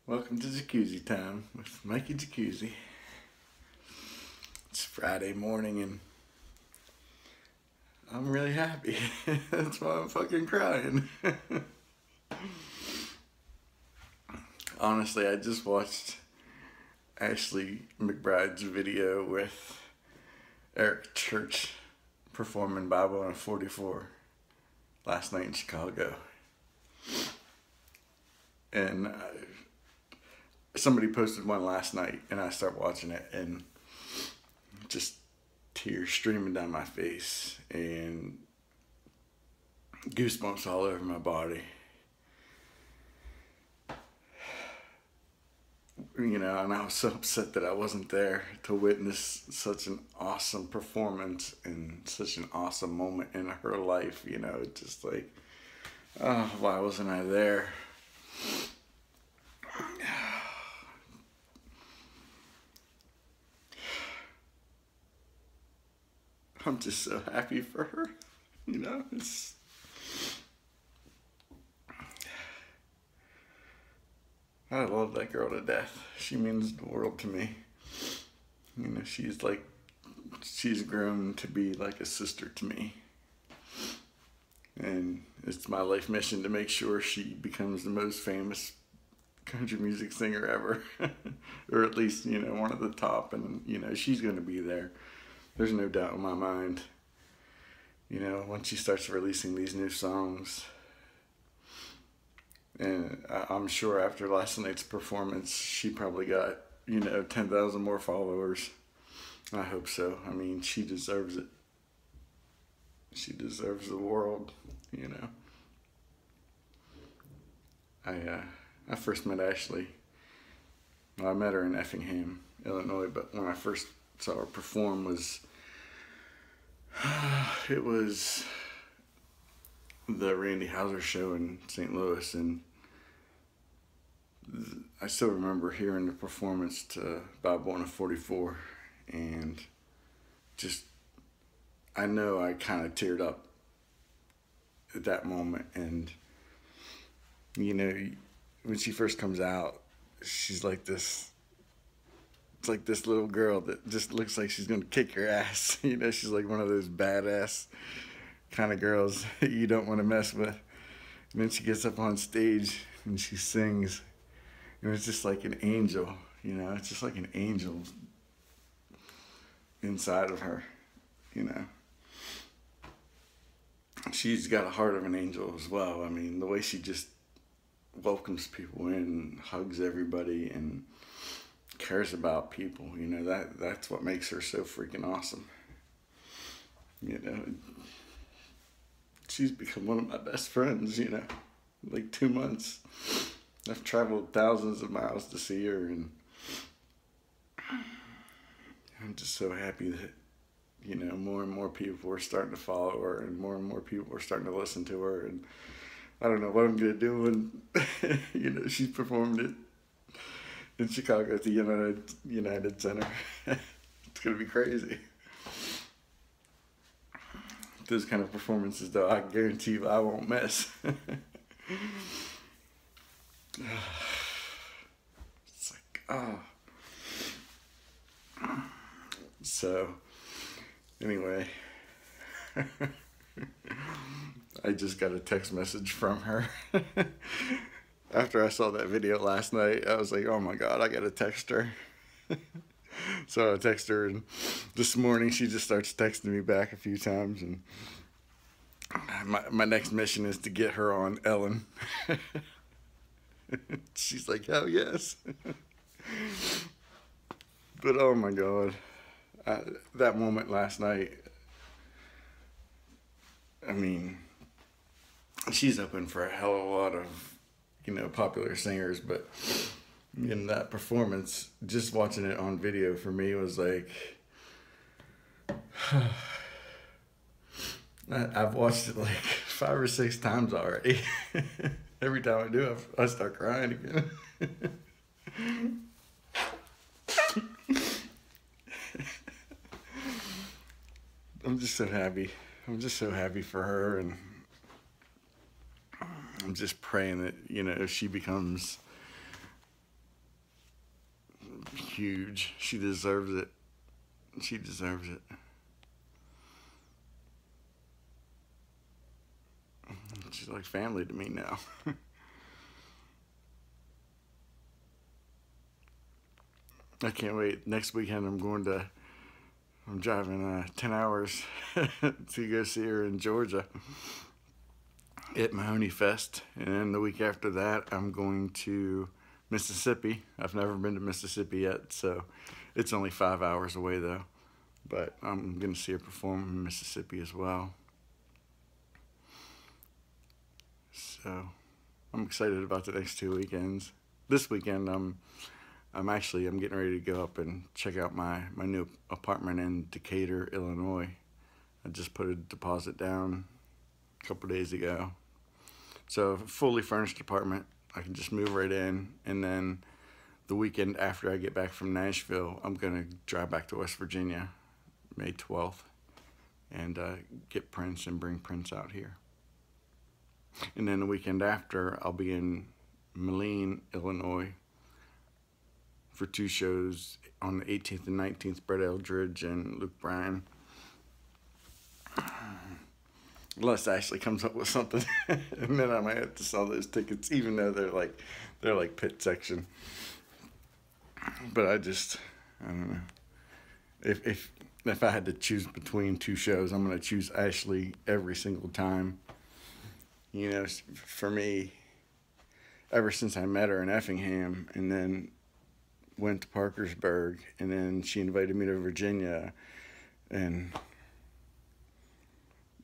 Welcome to Jacuzzi time with Mikey Jacuzzi. It's Friday morning and I'm really happy. That's why I'm fucking crying. Honestly, I just watched Ashley McBride's video with Eric Church performing Bible on 44 last night in Chicago. And somebody posted one last night and I started watching it and just tears streaming down my face and goosebumps all over my body. You know, and I was so upset that I wasn't there to witness such an awesome performance and such an awesome moment in her life. You know, it's just like, oh, why wasn't I there? I'm just so happy for her, you know, I love that girl to death. She means the world to me. You know, she's grown to be like a sister to me. And it's my life mission to make sure she becomes the most famous country music singer ever. Or at least, you know, one of the top, and, you know, she's going to be there. There's no doubt in my mind. You know, once she starts releasing these new songs, and I'm sure after last night's performance, she probably got, you know, 10,000 more followers. I hope so. I mean, she deserves it. She deserves the world, you know. I first met Ashley. Well, I met her in Effingham, Illinois, but when I first saw her perform it was the Randy Houser show in St. Louis, and I still remember hearing the performance to Bob Born of 44, and just, I know I kind of teared up at that moment. And, you know, when she first comes out, she's like this, it's like this little girl that just looks like she's gonna kick your ass. You know, she's like one of those badass kind of girls you don't want to mess with. And then she gets up on stage and she sings, and it's just like an angel. You know, it's just like an angel inside of her. You know, she's got a heart of an angel as well. I mean, the way she just welcomes people in, hugs everybody, and cares about people, you know, that's what makes her so freaking awesome. You know, she's become one of my best friends, you know, like 2 months. I've traveled thousands of miles to see her, and I'm just so happy that, you know, more and more people are starting to follow her, and more people are starting to listen to her. And I don't know what I'm gonna do when you know, she's performed it in Chicago at the United Center. It's gonna be crazy. Those kind of performances, though, I guarantee you I won't miss. It's like, oh. So, anyway, I just got a text message from her. After I saw that video last night, I was like, oh my God, I gotta text her. So I text her, and this morning she just starts texting me back a few times, and my next mission is to get her on Ellen. She's like, hell yes. But oh my God, that moment last night, I mean, she's open for a hell of a lot of, you know, popular singers, but in that performance, just watching it on video for me was like, I've watched it like 5 or 6 times already. Every time I do, I start crying again. I'm just so happy. I'm just so happy for her, and I'm just praying that, you know, she becomes huge. She deserves it. She deserves it. She's like family to me now. I can't wait. Next weekend I'm driving 10 hours to go see her in Georgia at Mahoney Fest. And then the week after that, I'm going to Mississippi. I've never been to Mississippi yet, so it's only 5 hours away though. But I'm going to see her perform in Mississippi as well. So I'm excited about the next 2 weekends. This weekend, I'm getting ready to go up and check out my new apartment in Decatur, Illinois. I just put a deposit down a couple days ago. So fully furnished apartment. I can just move right in, and then the weekend after I get back from Nashville, I'm gonna drive back to West Virginia, May 12th, and get Prince and bring Prince out here. And then the weekend after, I'll be in Moline, Illinois, for 2 shows on the 18th and 19th, Brett Eldridge and Luke Bryan. Unless Ashley comes up with something, and then I might have to sell those tickets, even though they're like pit section. But I don't know. If I had to choose between 2 shows, I'm gonna choose Ashley every single time. You know, for me, ever since I met her in Effingham, and then went to Parkersburg, and then she invited me to Virginia, and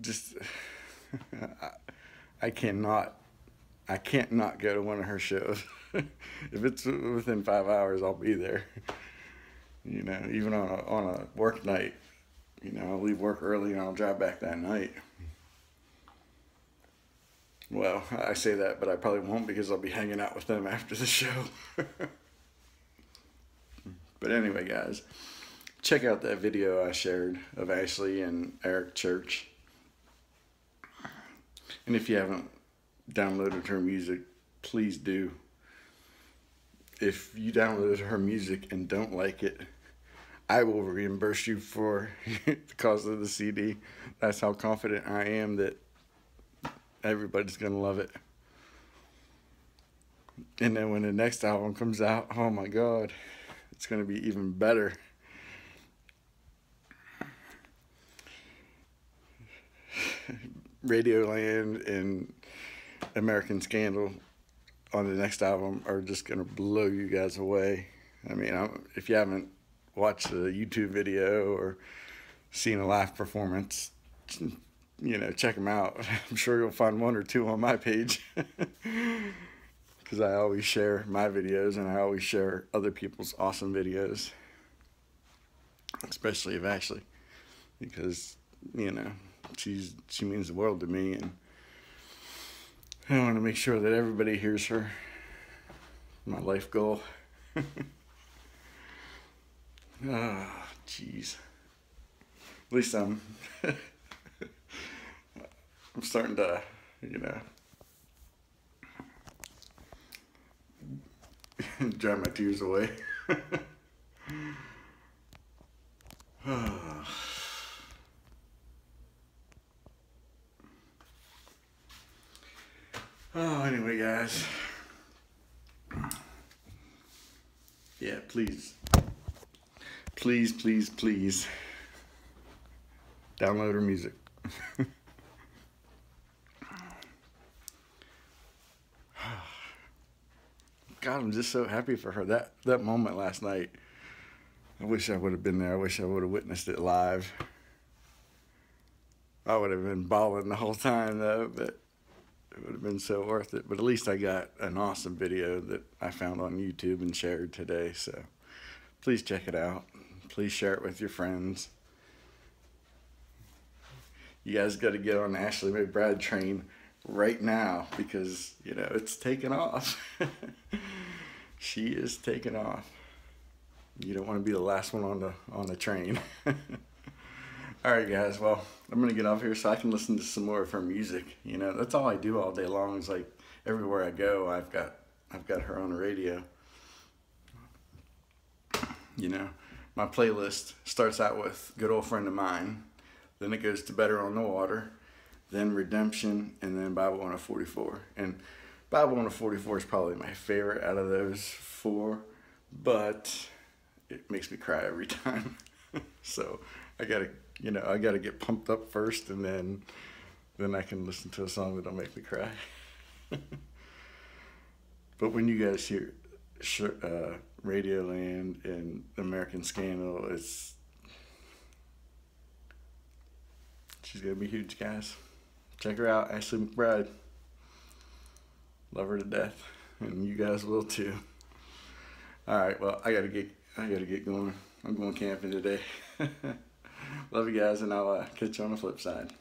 just I can't not go to one of her shows. If it's within 5 hours, I'll be there. You know, even on a work night, you know, I'll leave work early and I'll drive back that night. Well, I say that, but I probably won't, because I'll be hanging out with them after the show. But anyway, guys, check out that video I shared of Ashley and Eric Church. And if you haven't downloaded her music, please do. If you downloaded her music and don't like it, I will reimburse you for the cost of the CD. That's how confident I am that everybody's gonna love it. And then when the next album comes out, oh my God, it's gonna be even better. Radioland and American Scandal on the next album are just gonna blow you guys away. I mean, if you haven't watched a YouTube video or seen a live performance, you know, check them out. I'm sure you'll find 1 or 2 on my page, because I always share my videos, and I always share other people's awesome videos, especially of Ashley, because, you know, she means the world to me, and I want to make sure that everybody hears her. My life goal. Oh, jeez. At least I'm starting to, you know, dry my tears away. Oh, anyway, guys. Yeah, please, download her music. God, I'm just so happy for her. That moment last night, I wish I would have been there. I wish I would have witnessed it live. I would have been bawling the whole time, though, but it would have been so worth it. But at least I got an awesome video that I found on YouTube and shared today. So please check it out. Please share it with your friends. You guys got to get on the Ashley McBride train right now, because, you know, it's taking off. She is taking off. You don't want to be the last one on the train. All right, guys. Well, I'm gonna get off here so I can listen to some more of her music. You know, that's all I do all day long. Is like everywhere I go, I've got her on the radio. You know, my playlist starts out with Good Old Friend of Mine, then it goes to Better on the Water, then Redemption, and then Bible 144. And Bible 144 is probably my favorite out of those four, but it makes me cry every time. So I gotta get pumped up first, and then I can listen to a song that'll make me cry. But when you guys hear Radioland and American Scandal, she's gonna be huge, guys. Check her out, Ashley McBride. Love her to death, and you guys will too. All right, well, I gotta get going. I'm going camping today. Love you guys, and I'll catch you on the flip side.